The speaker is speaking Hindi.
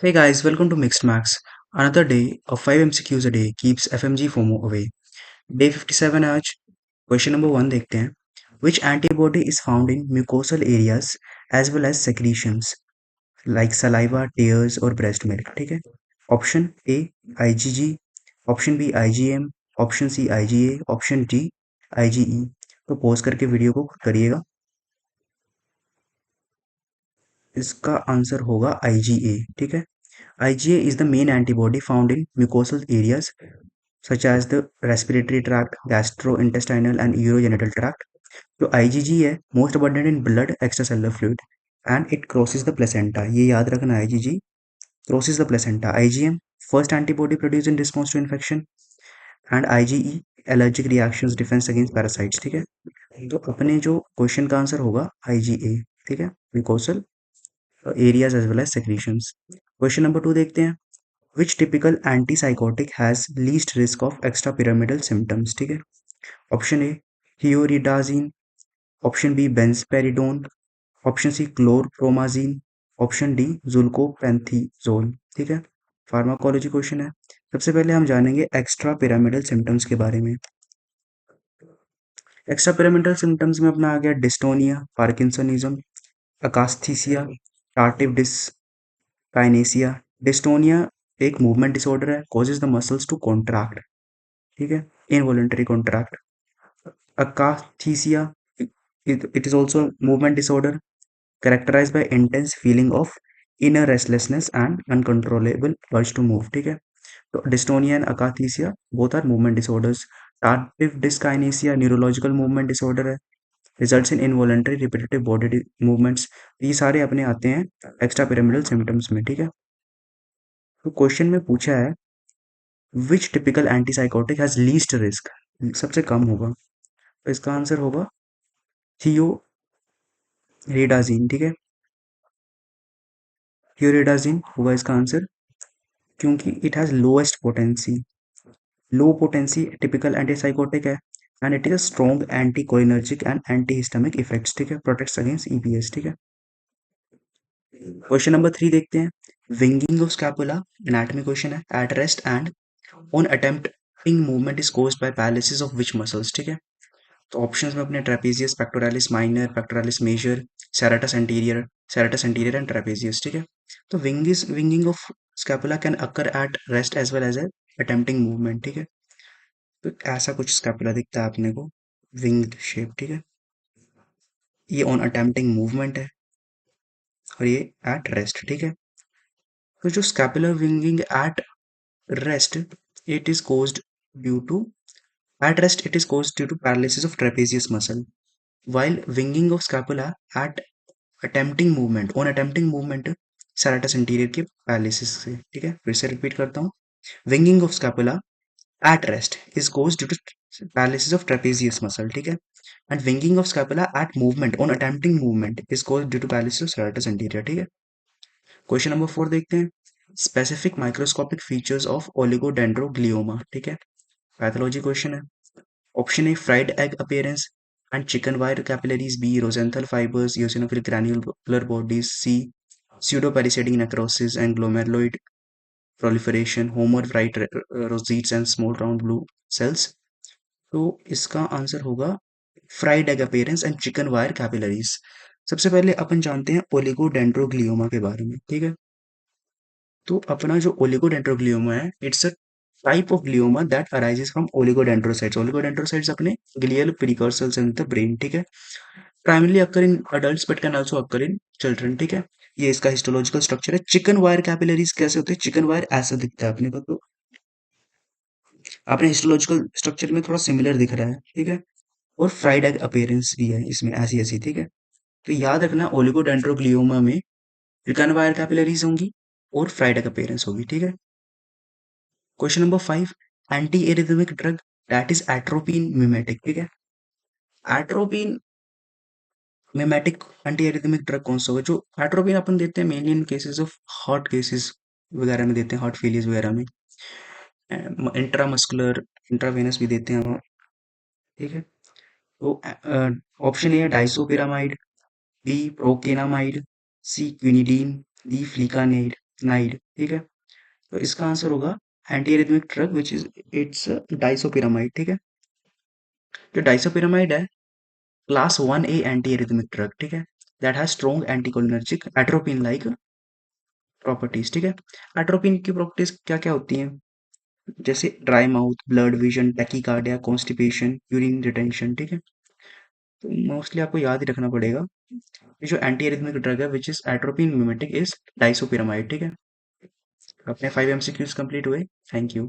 Hey guys, welcome to Mixed Max. Another day of 5 MCQs a day keeps FMG FOMO away. Day 57 आज क्वेश्चन नंबर 1 देखते हैं. Which antibody is found in mucosal areas as well as secretions like saliva, tears और breast milk. ठीक है. Option A IgG, option B IgM, option C IgA, option D IgE. तो पॉज करके वीडियो को करिएगा. इसका आंसर होगा IgA. ठीक है. IgA is the main antibody found in mucosal areas such as the respiratory tract, gastrointestinal and urogenital tract. जो IgG है most abundant in blood extracellular fluid and it crosses the placenta. ये याद रखना IgG crosses the placenta. IgM first antibody produced in response to infection and IgE allergic reactions defense against parasites. ठीक है. तो अपने जो क्वेश्चन का आंसर होगा IgA. ठीक है. mucosal areas as well as secretions. Question number 2 देखते हैं. Which typical antipsychotic has least risk of extrapyramidal symptoms? ठीक है. Option A thioridazine, option B benzperidone, option C chlorpromazine, option D zuclopenthixol. ठीक है. फार्माकोलॉजी क्वेश्चन है. सबसे पहले हम जानेंगे एक्स्ट्रा पिरामिडल सिम्टम्स के बारे में. एक्स्ट्रा पिरामिडल सिम्टम्स में अपना आ गया dystonia, parkinsonism, akathisia, tardive dyskinesia. Dystonia एक मूवमेंट डिसऑर्डर है, causes the muscles to contract. ठीक है. Involuntary contract. Akathisia, it is also a movement disorder characterized by intense feeling of inner restlessness and uncontrollable urge to move. ठीक है. तो dystonia and akathisia both are movement disorders. Tardive dyskinesia neurological movement disorder है, results in involuntary repetitive body movements. ये सारे अपने आते हैं एक्स्ट्रा पिरामिडल सिम्टम्स में. ठीक है. तो क्वेश्चन में पूछा है which typical antipsychotic has least risk, सबसे कम होगा. तो इसका आंसर होगा थियोरिडाजिन. ठीक है. थियोरिडाजिन होगा इसका आंसर, क्योंकि it has lowest potency. Low potency typical antipsychotic है and it is a strong anti cholinergic and anti histaminic effects. ठीक है. Protects against EPS. ठीक है. क्वेश्चन नंबर 3 देखते हैं. Winging of scapula anatomy question है. At rest and on attempting movement is caused by paralysis of which muscles. ठीक है. तो ऑप्शंस में अपने trapezius, pectoralis minor, pectoralis major, serratus anterior and trapezius. ठीक है. तो winging of scapula can occur at rest as well as a attempting movement. ठीक है. तो ऐसा कुछ स्कैपुला दिखता है अपने को, विंग शेप. ठीक है. ये ऑन अटेम्प्टिंग मूवमेंट है और ये एट रेस्ट. ठीक है. तो जो scapular winging at rest, it is caused due to at rest it is caused due to paralysis of trapezius muscle, while winging of scapula at attempting movement on attempting movement serratus anterior के paralysis से. ठीक है. फिर से रिपीट करता हूँ. winging of scapula at rest is caused due to paralysis of trapezius muscle. ठीक है. and winging of scapula at movement on attempting movement is caused due to paralysis of serratus anterior. ठीक है. क्वेश्चन नंबर 4 देखते हैं. Specific microscopic features of oligodendroglioma. ठीक है. पैथोलॉजी क्वेश्चन है. Option A fried egg appearance and chicken wire capillaries. B rosenthal fibers, eosinophil granular bodies. C pseudoparasitic necrosis and glomeruloid proliferation, homer white rosettes and small round blue cells. तो इसका आंसर होगा fried egg appearance and chicken wire capillaries. सबसे पहले अपन जानते हैं ओलिगोडेंड्रोग्लियोमा के बारे में. ठीक है. तो अपना जो ओलिगोडेंड्रोग्लियोमा है, it's a type of glioma that arises from oligodendrocytes. Oligodendrocytes अपने glial precursors in the brain. ठीक है. Primarily occur in adults but can also occur in children. ठीक है. ये इसका हिस्टोलॉजिकल स्ट्रक्चर है. चिकन वायर कैपिलरीज कैसे होते हैं? चिकन वायर ऐसा दिखता है अपने को. तो अपने हिस्टोलॉजिकल स्ट्रक्चर में थोड़ा सिमिलर दिख रहा है. ठीक है. और फ्राइड एग अपीयरेंस भी है इसमें ऐसी ऐसी. ठीक है. तो याद रखना ओलिगोडेंड्रोग्लियोमा में चिकन वायर कैपिलरीज होंगी और फ्राइड एग अपीयरेंस होगी. ठीक है. Question number 5. Anti arrhythmic drug that is atropine mimetic. ठीक है. Atropine mimetic anti arrhythmic drug कौन सा होगा? जो एट्रोपिन अपन देते हैं mainly in cases of heart cases वगैरह में देते हैं, हार्ट फेलियर्स वगैरह में. इंट्रामस्कुलर इंट्रावेनस भी देते हैं हम. ठीक है. तो ऑप्शन ए है disopyramide, B procainamide, C quinidine, D flecainide. नाइड, ठीक है। तो इसका आंसर होगा anti arrhythmic drug which is its disopyramide, ठीक है। जो डाइसोपिरामाइड है class 1A anti arrhythmic drug, ठीक है, that has strong anticholinergic atropine like properties, ठीक है। एट्रोपिन की प्रॉपर्टीज क्या क्या होती हैं, जैसे dry mouth, blood vision, tachycardia, constipation, urine retention, ठीक है। तो मोस्टली आपको याद ही रखना पड़ेगा, ये जो एंटी एरिथमिक ड्रग है which is atropine mimetic is डाइसोपिरामाइड, ठीक है। अपने 5 MCQs कंप्लीट हुए। Thank you.